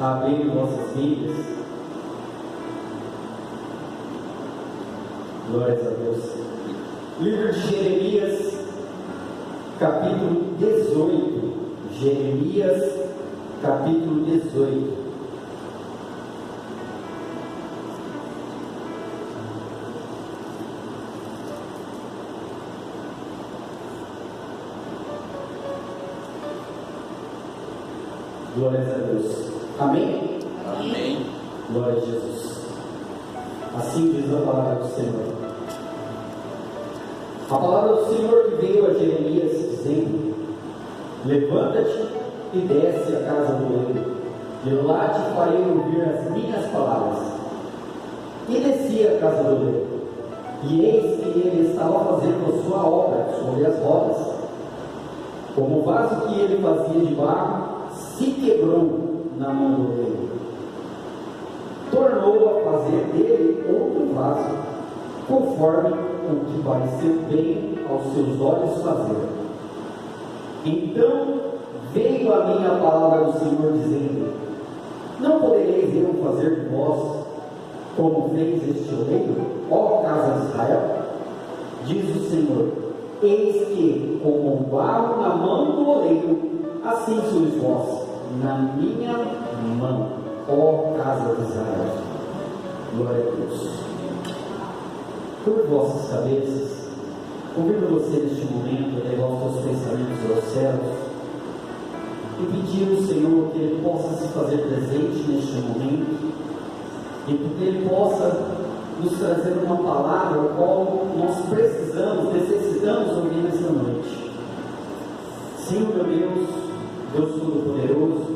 abrir vossas Bíblias. Glórias a Deus. Livro de Jeremias, capítulo 18. Jeremias, capítulo 18. Glórias a Deus. Amém? Amém. Glória a Jesus. Assim diz a palavra do Senhor. A palavra do Senhor que veio a Jeremias dizendo: levanta-te e desce à casa do leiro, e lá te farei ouvir as minhas palavras. E desci à casa do leiro, e eis que ele estava fazendo a sua obra sobre as rodas. Como o vaso que ele fazia de barro se quebrou na mão do leiro, tornou a fazer dele outro vaso, conforme o que pareceu bem aos seus olhos fazer. Então veio a mim a palavra do Senhor dizendo: não podereis eu fazer de vós como fez este oleiro, ó casa de Israel? Diz o Senhor: eis que, como o barro na mão do oleiro, assim sois vós na minha mão, ó casa de Israel. Glória a Deus. Por vossas cabeças, convido você neste momento a levar os seus pensamentos aos céus e pedir ao Senhor que Ele possa se fazer presente neste momento e que Ele possa nos trazer uma palavra a qual nós necessitamos ouvir nesta noite. Senhor meu Deus, Deus Todo-Poderoso,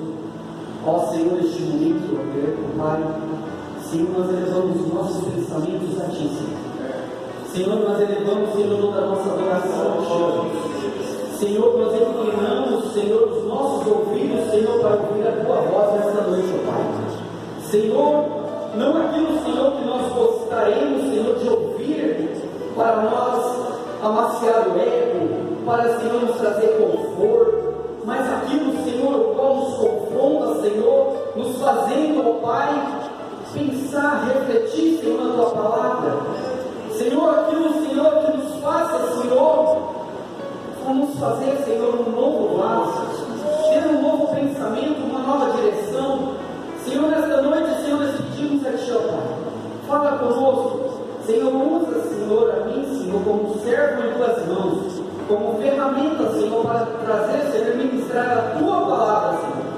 ó Senhor, neste momento, Pai, Senhor, nós elevamos os nossos pensamentos a Ti, Senhor, nós elevamos, Senhor, toda a nossa adoração a Ti, Senhor, nós inclinamos, Senhor, os nossos ouvidos, Senhor, para ouvir a Tua voz nesta noite, ó Pai. Senhor, não aquilo, Senhor, que nós gostaríamos, Senhor, de ouvir para nós amaciar o ego, para, Senhor, nos trazer conforto, mas aquilo, Senhor, o qual nos confronta, Senhor, nos fazendo, ó Pai, pensar, refletir, Senhor, na Tua palavra. Senhor, aquilo, Senhor, que nos faça, Senhor, vamos fazer, Senhor, um novo vaso, ter um novo pensamento, uma nova direção. Senhor, nesta noite, Senhor, nós pedimos a Ti, ó Pai, fala conosco. Senhor, usa, Senhor, a mim, Senhor, como servo em Tuas mãos, como ferramenta, Senhor, para trazer, Senhor, ministrar a Tua palavra, Senhor.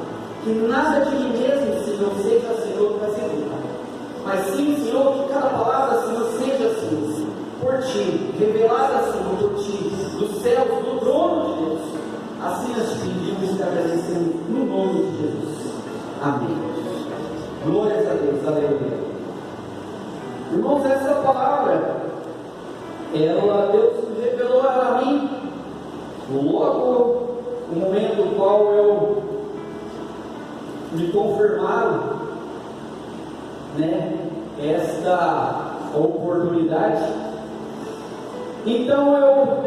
Que nada de mim mesmo, Senhor, seja, Senhor, trazido, Pai. Mas sim, Senhor, que cada palavra, Senhor, seja, Senhor, por Ti, revelada, Senhor, por Ti, dos céus, do trono de Deus. Assim nós te pedimos e agradecemos no nome de Jesus. Amém. Glórias a Deus, aleluia. Irmãos, essa palavra, Deus revelou ela a mim logo no momento no qual eu me confirmaram, esta oportunidade. Então eu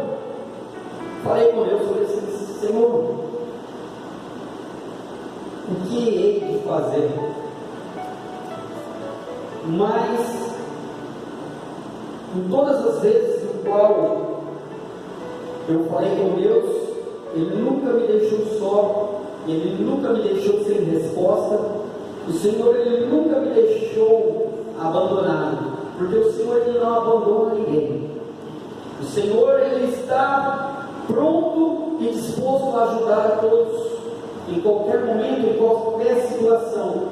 falei com Deus, falei assim: Senhor, o que hei de fazer? Mas em todas as vezes em qual eu falei com Deus, Ele nunca me deixou só, Ele nunca me deixou sem resposta. O Senhor, Ele nunca me deixou abandonado, porque o Senhor, Ele não abandona ninguém. O Senhor, Ele está pronto e disposto a ajudar a todos, em qualquer momento, em qualquer situação.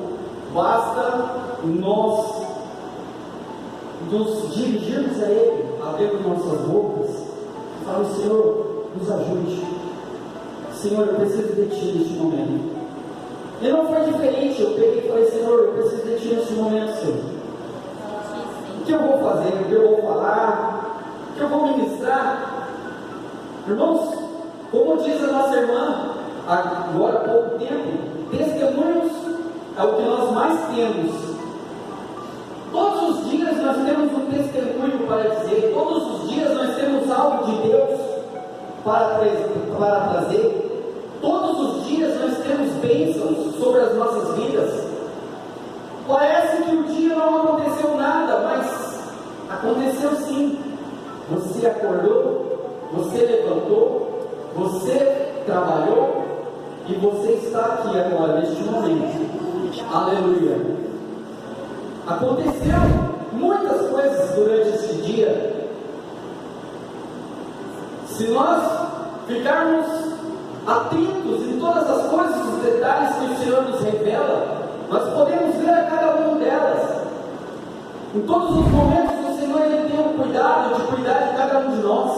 Basta nós nos dirigirmos a Ele, abrirmos nossas bocas e falar: Senhor, nos ajude. Senhor, eu preciso de Ti neste momento. E não foi diferente. Eu peguei e falei: Senhor, eu preciso de Ti neste momento, Senhor. O que eu vou fazer? O que eu vou falar? O que eu vou ministrar? Irmãos, como diz a nossa irmã agora há pouco tempo, testemunhos é o que nós mais temos. Todos os dias nós temos um testemunho para dizer, todos os dias nós temos algo de Deus para trazer, todos os dias nós temos bênçãos sobre as nossas vidas, Aconteceu sim. Você acordou, você levantou, você trabalhou e você está aqui agora, neste momento. Aleluia. Aconteceu muitas coisas durante este dia. Se nós ficarmos atentos em todas as coisas, os detalhes que o Senhor nos revela, nós podemos ver a cada uma delas. Em todos os momentos o Senhor ele tem o cuidado de cuidar de cada um de nós.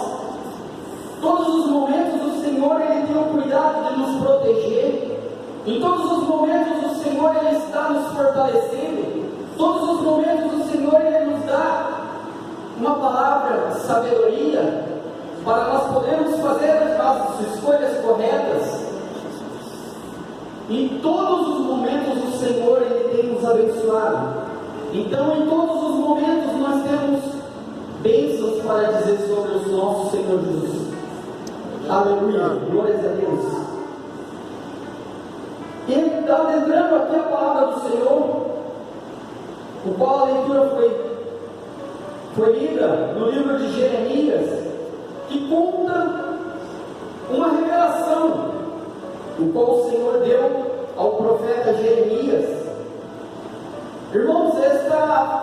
Todos os momentos o Senhor ele tem o cuidado de nos proteger. Em todos os momentos o Senhor ele está nos fortalecendo. Todos os momentos o Senhor ele nos dá uma palavra de sabedoria para nós podermos fazer as escolhas corretas. Em todos os momentos o Senhor ele tem nos abençoado. Então em todos os momentos nós temos bênçãos para dizer sobre o nosso Senhor Jesus. Aleluia, glórias a Deus. E está adentrando aqui a palavra do Senhor, o qual a leitura foi lida no livro de Jeremias, que conta uma revelação, o qual o Senhor deu ao profeta Jeremias. Irmãos,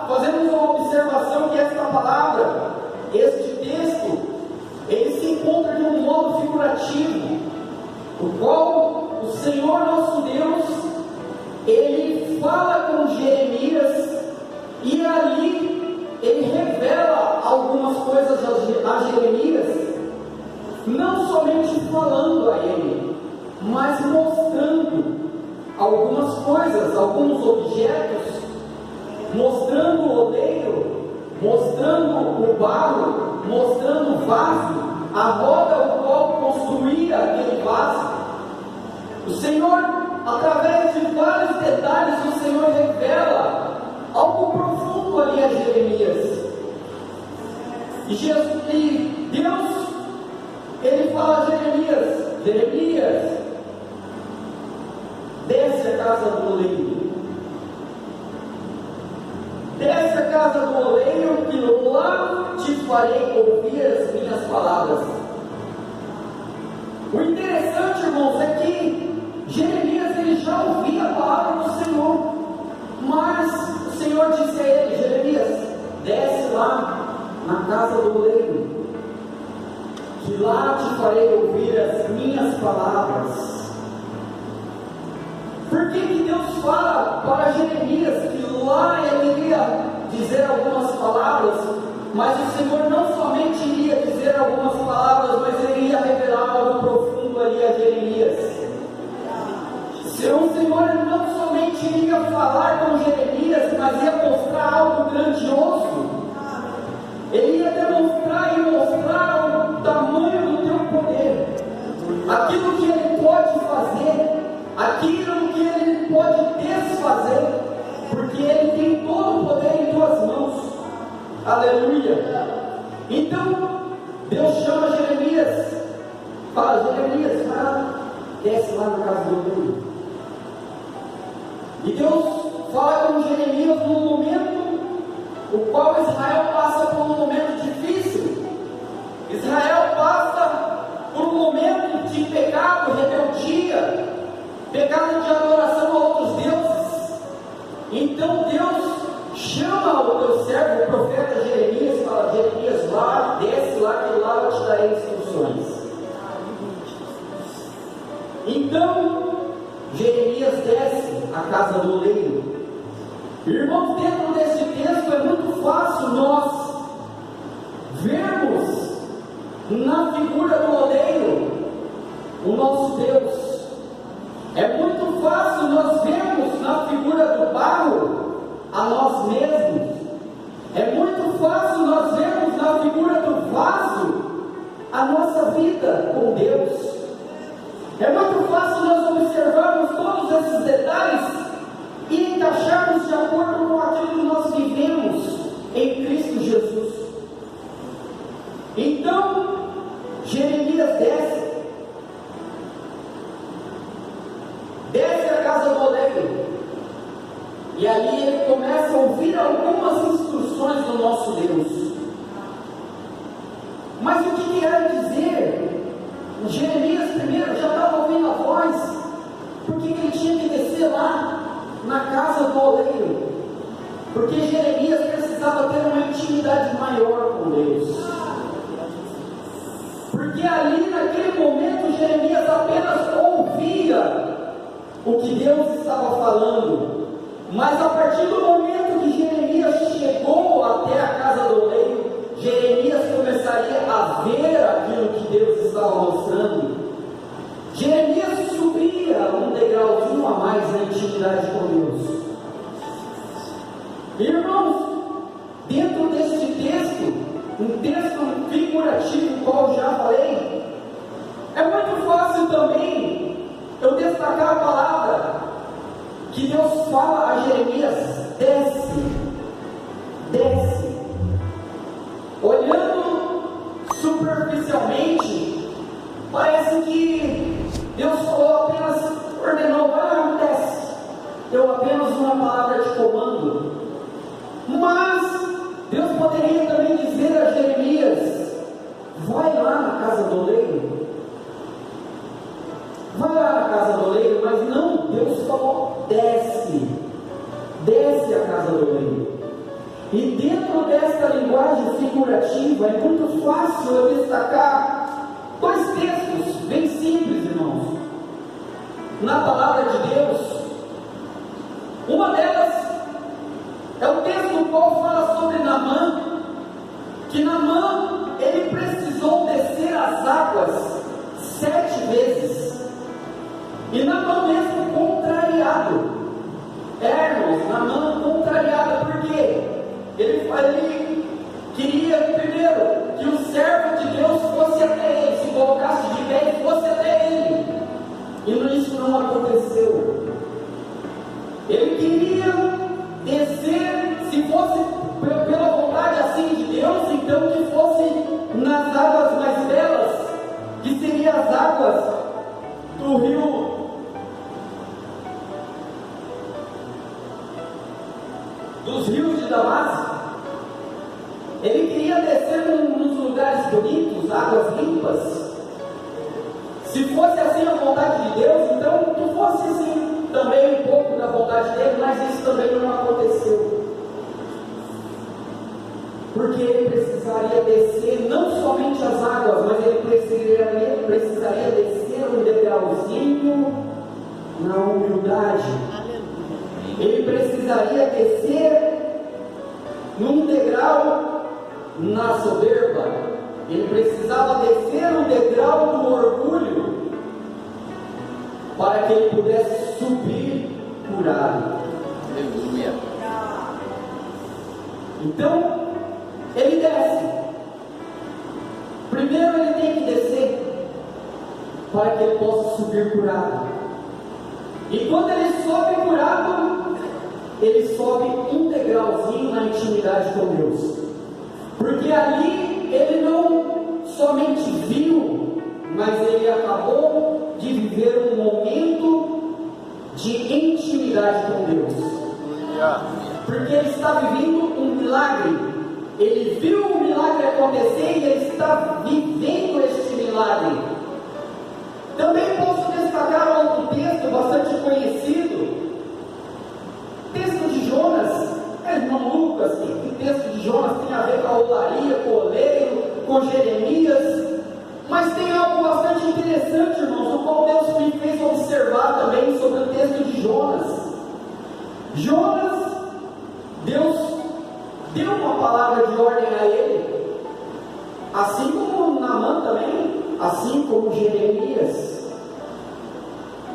fazemos uma observação que esta palavra, este texto, ele se encontra de um modo figurativo, o qual o Senhor nosso Deus, ele fala com Jeremias, e ali ele revela algumas coisas a Jeremias, não somente falando a ele, mas mostrando algumas coisas, alguns objetos, mostrando o oleiro, mostrando o barro, mostrando o vaso, a roda ao qual construía aquele vaso. O Senhor, através de vários detalhes, o Senhor revela algo profundo ali a Jeremias. E Deus, ele fala a Jeremias: Jeremias, desce a casa do oleiro. Desce a casa do oleiro, que lá te farei ouvir as minhas palavras. O interessante, irmãos, é que Jeremias ele já ouvia a palavra do Senhor, mas o Senhor disse a ele: Jeremias, desce lá na casa do oleiro, que lá te farei ouvir as minhas palavras. Por que Deus fala para Jeremias que lá ele iria dizer algumas palavras, mas o Senhor não somente iria dizer algumas palavras, mas ele iria revelar algo profundo ali a Jeremias? O Senhor não somente iria falar com Jeremias, mas ia mostrar algo grandioso. Ele ia demonstrar e mostrar o tamanho do teu poder, aquilo que ele pode fazer, aquilo que ele pode desfazer, porque ele tem todo o poder em tuas mãos. Aleluia. Então Deus chama Jeremias, fala: Jeremias, desce lá na casa do oleiro. E Deus fala com Jeremias num momento o qual Israel passa por um momento difícil. Israel passa por um momento de pecado, rebeldia, pecado de adoração a outros deuses. Então Deus chama o teu servo, o profeta Jeremias, e fala: Jeremias, desce lá, que lá eu te darei instruções. Então Jeremias desce à casa do oleiro. Irmãos, dentro desse texto é muito fácil nós vermos na figura do oleiro o nosso Deus. É muito fácil nós vermos na figura do barro a nós mesmos. É muito fácil nós vermos na figura do vaso a nossa vida com Deus. É muito fácil nós observarmos todos esses detalhes e encaixarmos de acordo com aquilo que nós vivemos em Cristo Jesus. Então Jeremias desce a casa do oleiro, e ali ele começa a ouvir algumas instruções do nosso Deus. Mas o que quer dizer? Jeremias primeiro já estava ouvindo a voz. Por que ele tinha que descer lá na casa do oleiro? Porque Jeremias precisava ter uma intimidade maior com Deus. Porque ali naquele momento Jeremias apenas ouvia o que Deus estava falando. Mas a partir do momento que Jeremias chegou até a casa do oleiro, Jeremias começaria a ver aquilo que Deus estava mostrando. Jeremias subia um degrauzinho a mais na intimidade com Deus. Irmãos, dentro deste texto, um texto figurativo, qual eu já falei, é muito fácil também eu destacar a palavra que Deus fala a Jeremias: desce, desce. Olhando superficialmente, parece que Deus falou apenas, ordenou, vai lá, desce. Deu apenas uma palavra de comando. Mas Deus poderia também dizer a Jeremias: vai lá na casa do oleiro. Vai lá na casa do oleiro, mas não, Deus falou: desce, desce a casa do oleiro. E dentro desta linguagem figurativa é muito fácil eu destacar dois textos bem simples, irmãos, na palavra de Deus. Uma delas é o texto no qual fala sobre Naamã, que Naamã, ele precisou descer as águas 7 vezes, e Naamã mesmo contrariado, irmãos, Naamã contrariado, por quê? Ele queria primeiro que o servo de Deus fosse até ele, se colocasse de pé e fosse até ele, e isso não aconteceu. Ele queria descer, se fosse pela vontade assim de Deus, então que fosse nas águas mais belas, que seriam as águas do rio, dos rios de Damasco. Ele queria descer nos lugares bonitos, águas limpas. Se fosse assim a vontade de Deus, então que fosse assim também um pouco da vontade dele, mas isso também não aconteceu. Porque ele precisaria descer não somente as águas, mas ele precisaria descer um degrauzinho na humildade. Ele precisaria descer num degrau na soberba. Ele precisava descer no degrau do orgulho para que ele pudesse subir curado. Aleluia. Então, ele desce. Primeiro ele tem que descer para que ele possa subir curado. E quando ele sobe curado, ele sobe um degrauzinho na intimidade com Deus. Porque ali ele não somente viu, mas ele acabou de viver um momento de intimidade com Deus. Porque ele está vivendo um milagre. Ele viu o milagre acontecer e ele está vivendo este milagre. Também posso destacar outro texto bastante conhecido, texto de Jonas. Irmão Lucas, o texto de Jonas tem a ver com a olaria, com o oleiro, com Jeremias, mas tem algo bastante interessante, irmãos, o qual Deus me fez observar também sobre o texto de Jonas. Jonas, Deus deu uma palavra de ordem a ele, assim como Naamã também, assim como Jeremias.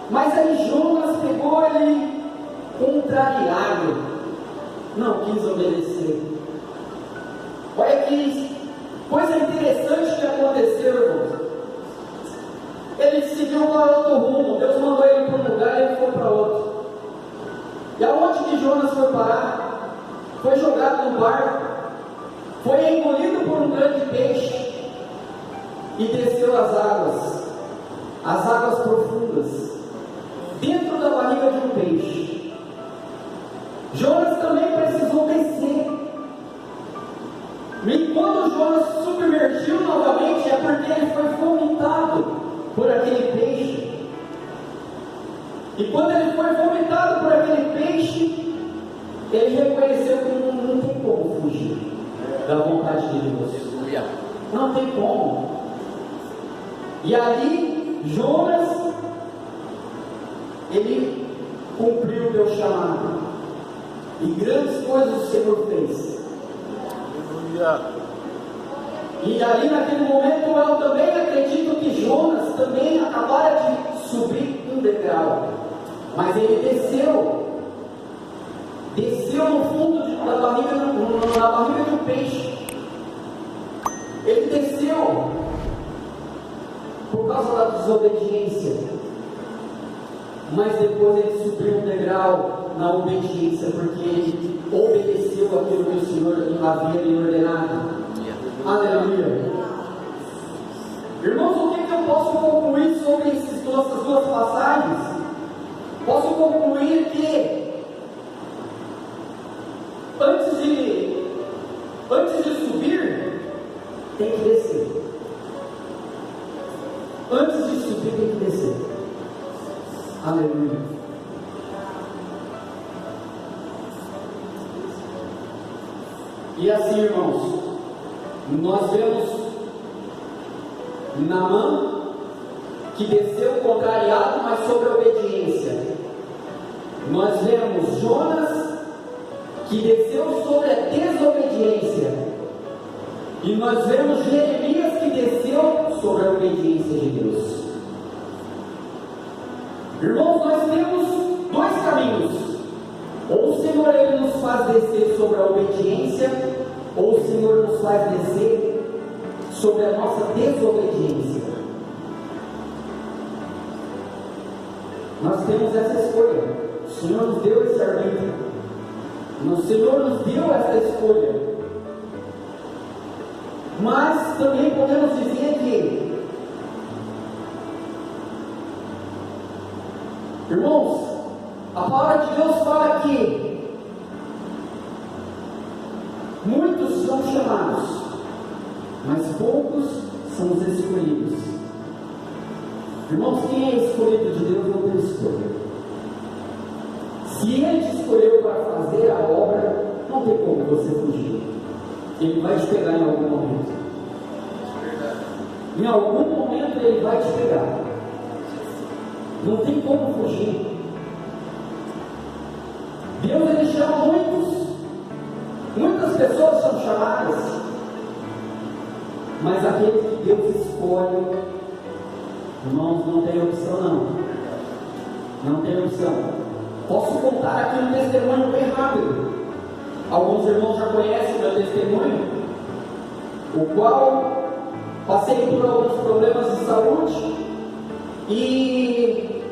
Mas aí Jonas pegou ele contrariado, não quis obedecer. Olha que coisa interessante que aconteceu, irmãos. Ele seguiu para outro rumo. Deus mandou ele para um lugar e ele foi para outro. E aonde que Jonas foi parar? Foi jogado no barco, foi engolido por um grande peixe e desceu as águas profundas, dentro da barriga de um peixe. Jonas também precisou descer. E quando Jonas se submergiu novamente, é porque ele foi vomitado por aquele peixe. E quando ele foi vomitado por aquele peixe, ele reconheceu que não tem como fugir da vontade de Deus. Não tem como. E ali, Jonas, ele cumpriu o teu chamado. E grandes coisas o Senhor fez. E ali naquele momento eu também acredito que Jonas também acabara de subir um degrau. Mas ele desceu no fundo da barriga, na barriga de um peixe. Ele desceu por causa da desobediência. Mas depois ele subiu um degrau na obediência, porque ele obedeceu aquilo que o Senhor havia lhe ordenado. Aleluia. Irmãos, o que eu posso concluir sobre essas duas passagens? Posso concluir que antes de subir, tem que descer. Antes de subir, tem que descer. Aleluia. E assim, irmãos, nós vemos Naamã, que desceu contrariado, mas sobre a obediência. Nós vemos Jonas, que desceu sobre a desobediência. E nós vemos Jeremias, que desceu sobre a obediência de Deus. Irmãos, nós temos dois caminhos. Ou o Senhor ele nos faz descer sobre a obediência, ou o Senhor nos faz descer sobre a nossa desobediência. Nós temos essa escolha. O Senhor nos deu esse arbítrio. O Senhor nos deu essa escolha. Mas também podemos dizer que, irmãos, a palavra de Deus fala que muitos são chamados, mas poucos são os escolhidos. Irmãos, quem é escolhido de Deus não tem escolha. Se Ele te escolheu para fazer a obra, não tem como você fugir. Ele vai te pegar em algum momento. Em algum momento Ele vai te pegar. Não tem como fugir. Deus ele chama muitos. Muitas pessoas são chamadas. Mas aqueles que Deus escolhe, irmãos, não tem opção não. Não tem opção. Posso contar aqui um testemunho bem rápido. Alguns irmãos já conhecem o meu testemunho, o qual passei por alguns problemas de saúde e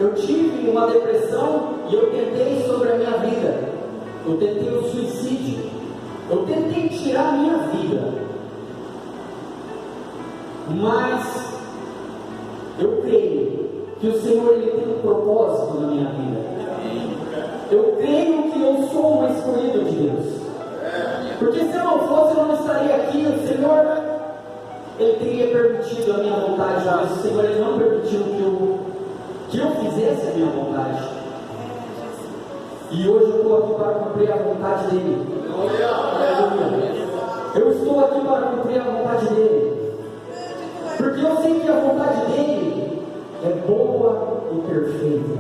eu tive uma depressão e eu tentei sobre a minha vida. Eu tentei o suicídio. Eu tentei tirar a minha vida. Mas eu creio que o Senhor ele tem um propósito na minha vida. Eu creio que eu sou um escolhido de Deus. Porque se eu não fosse, eu não estaria aqui. O Senhor, Ele teria permitido a minha vontade, mas o Senhor ele não permitiu que eu fizesse a minha vontade. E hoje eu estou aqui para cumprir a vontade dEle. Eu estou aqui para cumprir a vontade dEle. Porque eu sei que a vontade dEle é boa e perfeita.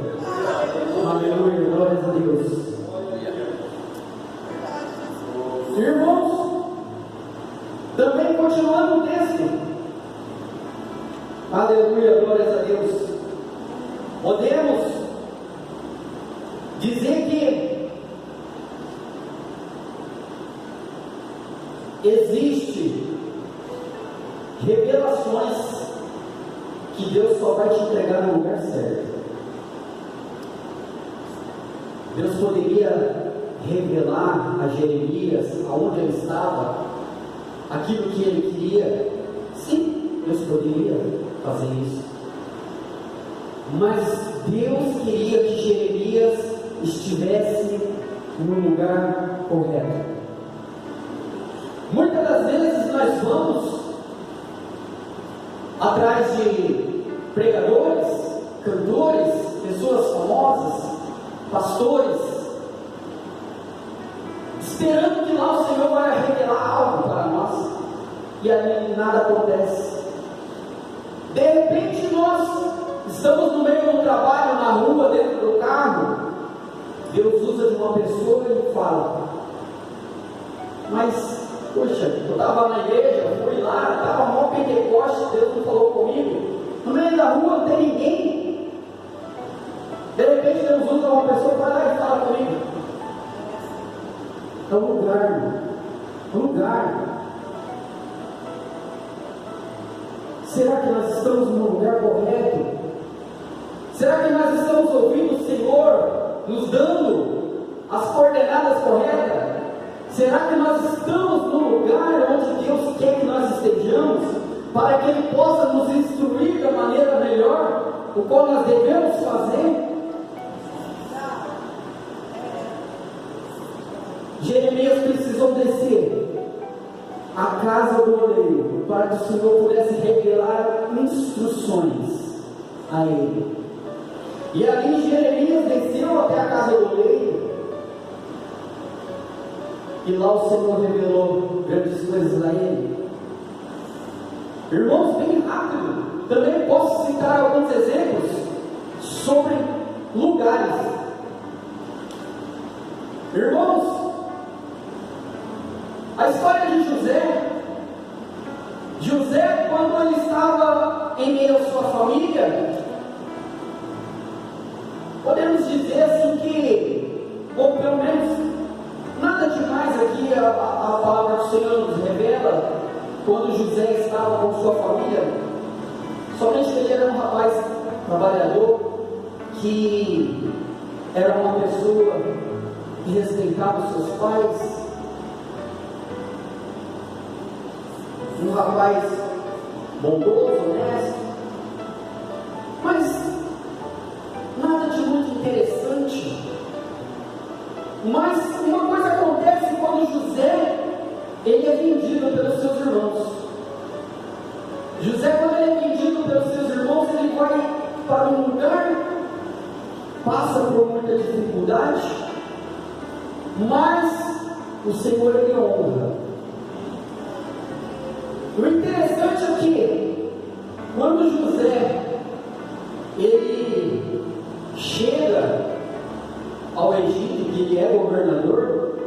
Aleluia, glórias a Deus. Irmãos, também continuando o texto. Aleluia, glórias a Deus. Podemos dizer que existe revelações que Deus só vai te entregar no lugar certo. Deus poderia revelar a Jeremias aonde ele estava, aquilo que ele queria. Sim, Deus poderia fazer isso. Mas Deus queria que Jeremias estivesse no lugar correto. Muitas das vezes nós vamos atrás de pregadores, cantores, pessoas famosas, pastores, esperando que lá o Senhor vai revelar algo para nós, e ali nada acontece. De repente nós estamos no meio do trabalho, na rua, dentro do carro, Deus usa de uma pessoa e fala: mas, poxa, eu estava na igreja, fui lá, estava mó Pentecoste, Deus não falou comigo. No meio da rua não tem ninguém. De repente Deus usa uma pessoa, vai lá e fala comigo. É um lugar, irmão. É um lugar. Será que nós estamos no lugar correto? Será que nós estamos ouvindo o Senhor nos dando as coordenadas corretas? Será que nós estamos no lugar onde Deus quer que nós estejamos, para que Ele possa nos instruir da maneira melhor, o qual nós devemos fazer? Jeremias precisou descer à casa do oleiro, para que o Senhor pudesse revelar instruções a ele. E ali Jeremias desceu até a casa do oleiro, e lá o Senhor revelou grandes coisas a ele. Irmãos, bem rápido, também posso citar alguns exemplos sobre lugares. Irmãos, a história de José, quando ele estava em meio à sua família, podemos dizer assim que, ou pelo menos, nada demais aqui a palavra do Senhor nos revela, quando José estava com sua família, somente que ele era um rapaz trabalhador, que era uma pessoa que respeitava os seus pais, um rapaz bondoso, honesto, mas nada de muito interessante. Mas uma coisa acontece quando José, ele é vendido pelos seus irmãos. José, quando ele é vendido pelos seus irmãos, ele vai para um lugar, passa por muita dificuldade, mas o Senhor ele honra. O interessante é que, quando José ele chega ao Egito, que ele é governador,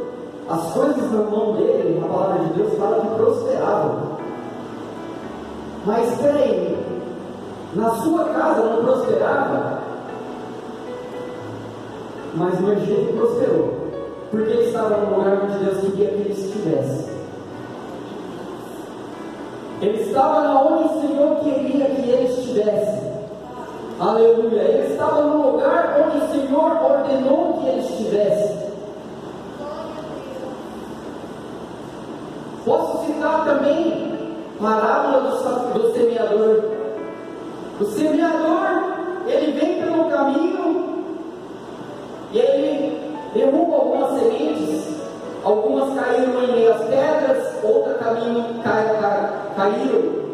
as coisas na mão dele, na palavra de Deus, fala que prosperavam. Mas espera aí, na sua casa não prosperava, mas no Egito prosperou, porque ele estava no lugar onde Deus queria que ele estivesse. Ele estava onde o Senhor queria que ele estivesse. Aleluia. Ele estava no lugar onde o Senhor ordenou que ele estivesse. Posso citar também a parábola do semeador. O semeador, ele vem pelo caminho e ele derruba algumas sementes. Algumas caíram em meio às pedras, outras caíram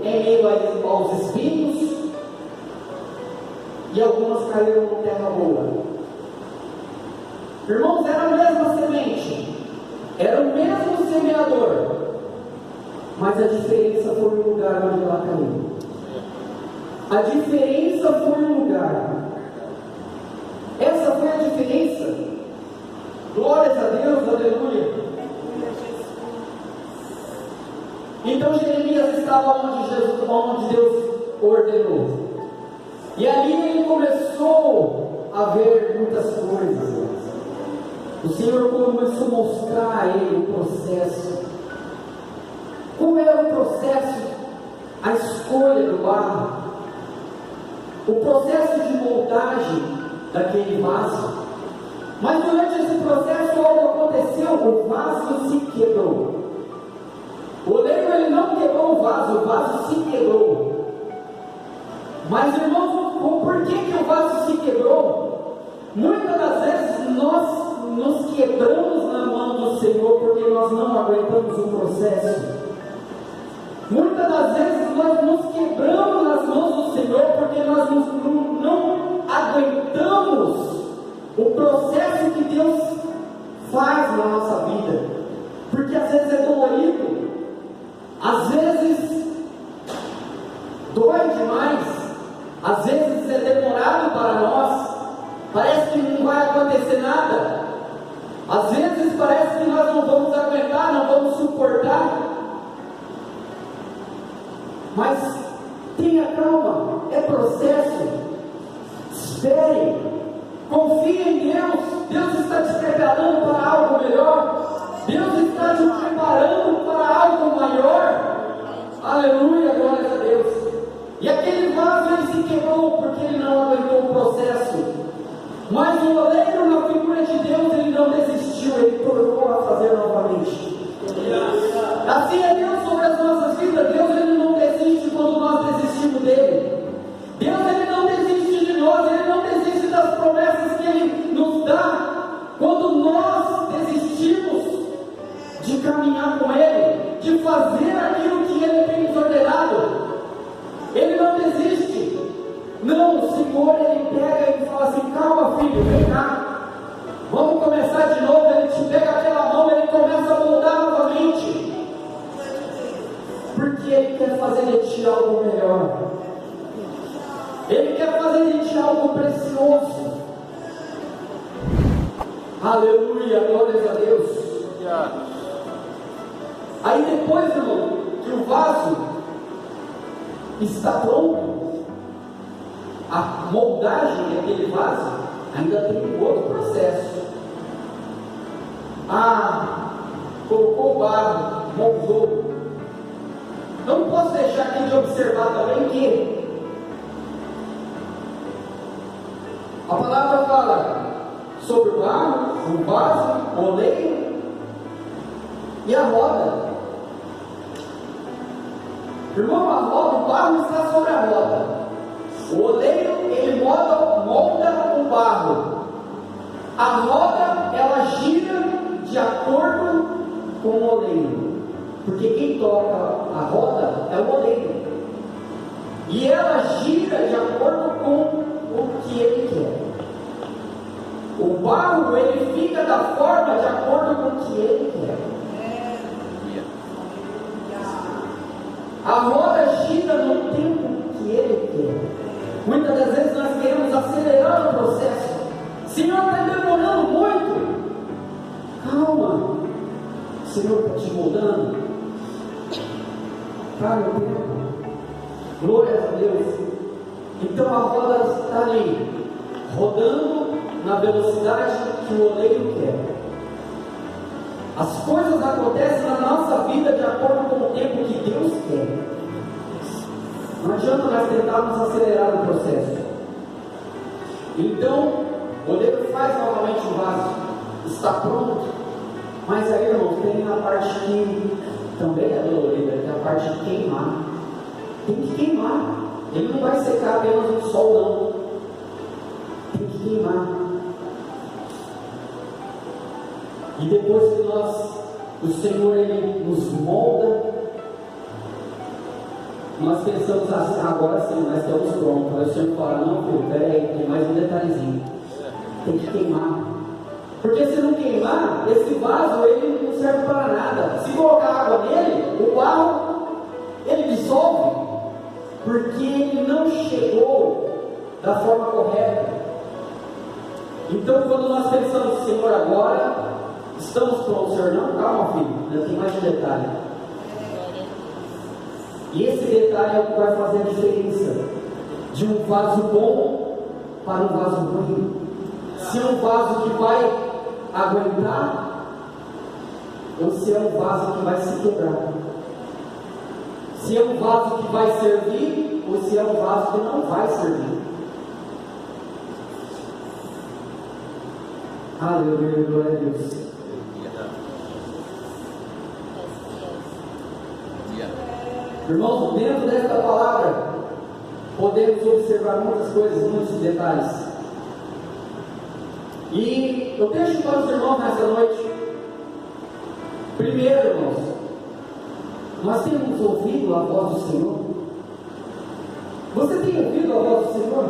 em meio aos espinhos, e algumas caíram em terra boa. Irmãos, era a mesma semente, era o mesmo semeador, mas a diferença foi o lugar onde ela caiu. A diferença foi o lugar. Essa foi a diferença. Glórias a Deus, aleluia. Então Jeremias estava onde Deus ordenou. E ali ele começou a ver muitas coisas. O Senhor começou a mostrar a ele o processo. Como era o processo? A escolha do barro. O processo de moldagem daquele vaso. Mas durante esse processo algo aconteceu, o vaso se quebrou. O oleiro ele não quebrou o vaso se quebrou. Mas irmãos, por que o vaso se quebrou? Muitas das vezes nós nos quebramos na mão do Senhor porque nós não aguentamos aguentamos o processo. Muitas das vezes nós nos quebramos nas mãos do Senhor porque nós não aguentamos o processo que Deus faz na nossa vida. Porque às vezes é dolorido, às vezes dói demais, às vezes é demorado para nós, parece que não vai acontecer nada, às vezes parece que nós não vamos aguentar, não vamos suportar. Mas tenha calma, é processo. Espere, confie em Deus. Deus está te preparando para algo melhor. Deus está te preparando para algo maior. Aleluia, glória a Deus. E aquele vaso ele se quebrou porque ele não aguentou o processo. Mas o oleiro, na figura de Deus, ele não desistiu, ele tornou a fazer novamente. Assim é Deus sobre as nossas vidas. Deus ele não desiste quando nós desistimos dele. Deus ele não desiste de nós, ele não desiste das promessas que ele nos dá quando nós desistimos de caminhar com ele, de fazer aquilo que ele tem nos ordenado. Ele não desiste. Não, o Senhor ele pega e fala assim: calma filho, vem cá, vamos começar de novo. Ele te pega pela mão, ele começa a moldar novamente, porque ele quer fazer de ti algo melhor. Ele quer fazer de ti algo precioso. Aleluia, glórias a Deus. Aí depois, irmão, que o vaso está pronto, a moldagem daquele vaso ainda tem um outro processo. Colocou o barro, moldou. Não posso deixar aqui de observar também que a palavra fala sobre o barro, o vaso, o oleiro e a roda. Irmão, a roda, o barro está sobre a roda. O oleiro, ele molda o barro. A roda, ela gira de acordo com o oleiro. Porque quem toca a roda é o oleiro. E ela gira de acordo com o que ele quer. O barro, ele fica da forma de acordo com o que ele quer. A roda gira no tempo que ele quer. Muitas das vezes nós queremos acelerar o processo. Senhor, está demorando muito. Calma. O Senhor está te moldando. Para o tempo. Glória a Deus. Então a roda está ali, rodando na velocidade que o oleiro quer. As coisas acontecem na nossa vida de acordo com o tempo que Deus quer. Não adianta nós tentarmos acelerar o processo. Então, o oleiro faz novamente o vaso, está pronto. Mas aí, irmãos, tem a parte que também é dolorida, que é a parte de queimar. Tem que queimar. Ele não vai secar apenas no sol, não. Tem que queimar. E depois que o Senhor ele nos molda, nós pensamos assim: agora sim, nós estamos prontos. Aí o Senhor fala: não, filho, peraí, tem mais um detalhezinho. Tem que queimar. Porque se não queimar, esse vaso ele não serve para nada. Se colocar água nele, o barro ele dissolve, porque ele não chegou da forma correta. Então, quando nós pensamos: Senhor, agora estamos prontos, Senhor, não, calma, filho, ainda tem mais um detalhe. E esse detalhe é o que vai fazer a diferença de um vaso bom para um vaso ruim. Se é um vaso que vai aguentar, ou se é um vaso que vai se quebrar. Se é um vaso que vai servir, ou se é um vaso que não vai servir. Aleluia, glória a Deus. Irmãos, dentro desta palavra, podemos observar muitas coisas, muitos detalhes. E eu deixo para os irmãos nessa noite. Primeiro, irmãos, Nós temos ouvido a voz do Senhor? Você tem ouvido a voz do Senhor?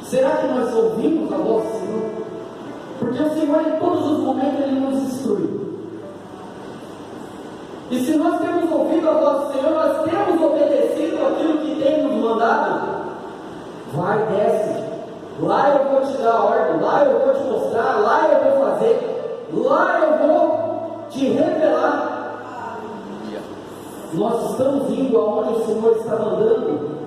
Será que nós ouvimos a voz do Senhor? Porque o Senhor, em todos os momentos, Ele nos instrui. E se nós temos ouvido a voz do Senhor, nós temos obedecido aquilo que tem nos mandado. Vai, desce. Lá eu vou te dar a ordem, lá eu vou te mostrar, lá eu vou fazer, lá eu vou te revelar. Nós estamos indo aonde o Senhor está mandando.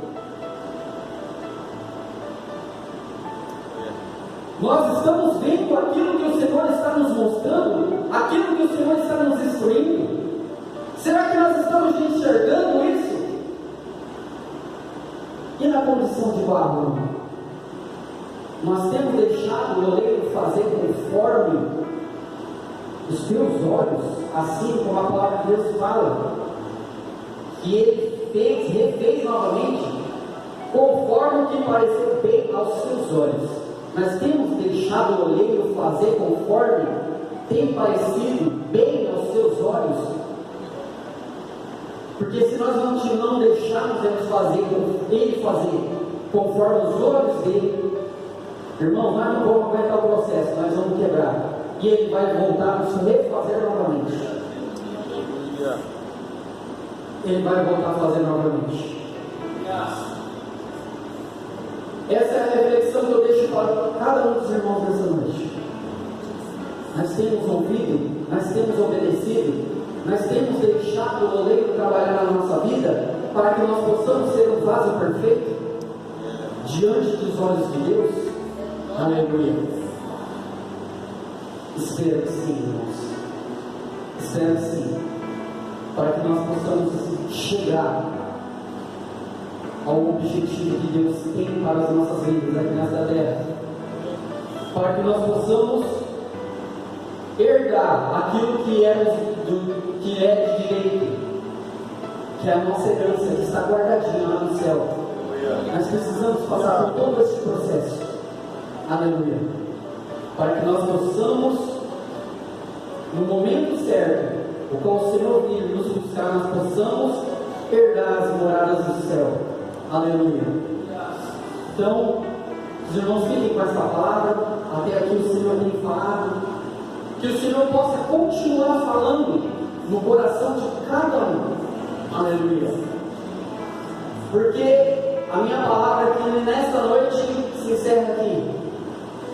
Nós estamos vendo aquilo que o Senhor está nos mostrando, aquilo que o Senhor está nos instruindo. Será que nós estamos enxergando isso? E na condição de barro? Nós temos deixado o oleiro fazer conforme os teus olhos, assim como a palavra de Deus fala, que ele refez novamente, conforme o que pareceu bem aos seus olhos. Nós temos deixado o oleiro fazer conforme tem parecido bem aos seus olhos. Porque se nós não deixarmos ele fazer conforme os olhos dele, irmão, nós não vamos aguentar o processo, nós vamos quebrar. E ele vai voltar a nos refazer novamente. Ele vai voltar a fazer novamente. Essa é a reflexão que eu deixo para cada um dos irmãos dessa noite. Nós temos ouvido, nós temos obedecido, nós temos deixado o oleiro trabalhar na nossa vida para que nós possamos ser um vaso perfeito diante dos olhos de Deus. Aleluia. Espero que sim, irmãos. Espero que sim. Para que nós possamos chegar ao objetivo que Deus tem para as nossas vidas aqui nesta terra. Para que nós possamos herdar aquilo que é de direito, que é a nossa herança, que está guardadinha lá no céu. Nós precisamos passar por todo esse processo. Aleluia. Para que nós possamos, no momento certo, o qual o Senhor vir nos buscar, nós possamos herdar as moradas do céu. Aleluia. Então, os irmãos fiquem com essa palavra. Até aqui o Senhor tem falado. Que o Senhor possa continuar falando no coração de cada um. Aleluia. Porque a minha palavra aqui nesta noite se encerra aqui.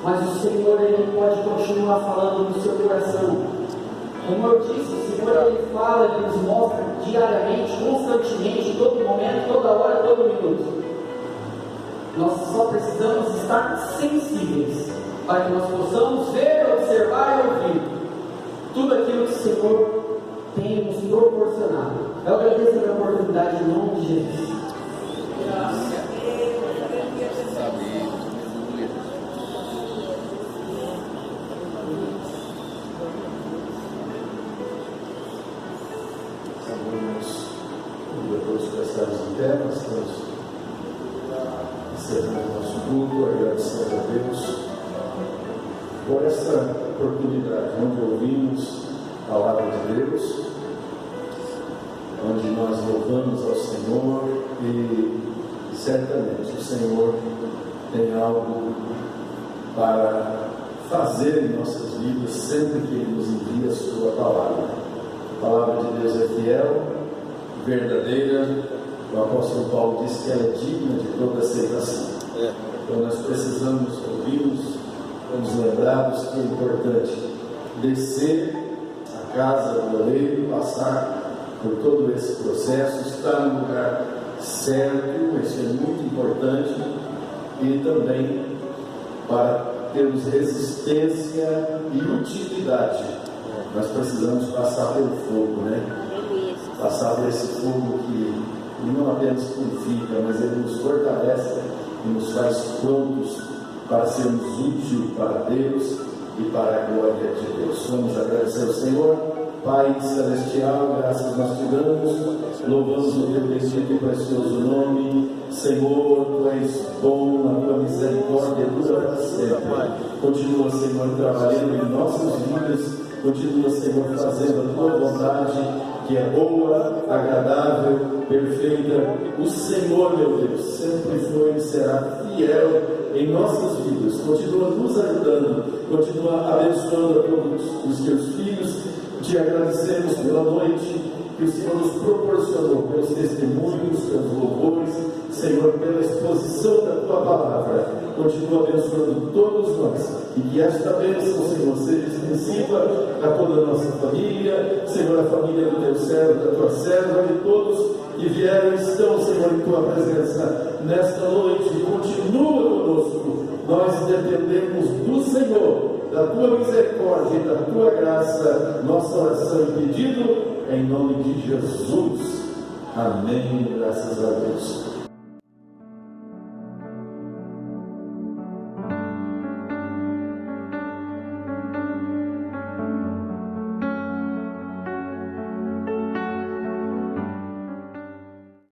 Mas o Senhor, Ele pode continuar falando no seu coração. Como eu disse, o Senhor, Ele fala, Ele nos mostra diariamente, constantemente, em todo momento, toda hora, todo minuto. Nós só precisamos estar sensíveis para que nós possamos ver, observar e ouvir tudo aquilo que o Senhor tem nos proporcionado. Eu agradeço a oportunidade em nome de Jesus. Depois que estarmos em terra, estamos encerrando o nosso culto, agradecendo a Deus por esta oportunidade, onde ouvimos a palavra de Deus, onde nós louvamos ao Senhor e certamente o Senhor tem algo para fazer em nossas vidas sempre que Ele nos envia a sua palavra. A palavra de Deus é fiel, verdadeira. O apóstolo Paulo disse que ela é digna de toda aceitação. Então nós precisamos ouvirmos, vamos lembrados que é importante descer a casa do oleiro, passar por todo esse processo, estar no lugar certo, isso é muito importante, e também para termos resistência e utilidade. Nós precisamos passar pelo fogo, né? Passar por esse fogo que não apenas purifica, mas ele nos fortalece e nos faz prontos para sermos úteis para Deus e para a glória de Deus. Vamos agradecer ao Senhor. Pai Celestial, graças nós te damos, louvamos o teu bendito e precioso nome. Senhor, tu és bom, a tua misericórdia dura para sempre. Continua, Senhor, trabalhando em nossas vidas Continua, Senhor, fazendo a tua vontade, que é boa, agradável, perfeita. O Senhor, meu Deus, sempre foi e será fiel em nossas vidas. Continua nos ajudando, continua abençoando a todos os teus filhos. Te agradecemos pela noite que o Senhor nos proporcionou, pelos testemunhos, pelos louvores, Senhor, pela exposição da tua palavra. Continua abençoando todos nós, e que esta bênção, Senhor, seja extensiva a toda a nossa família, Senhor, a família do teu servo, da tua serva, de todos que vieram e estão, Senhor, em tua presença nesta noite. Continua conosco, nós dependemos do Senhor, da tua misericórdia e da tua graça. Nossa oração e pedido em nome de Jesus. Amém. Graças a Deus.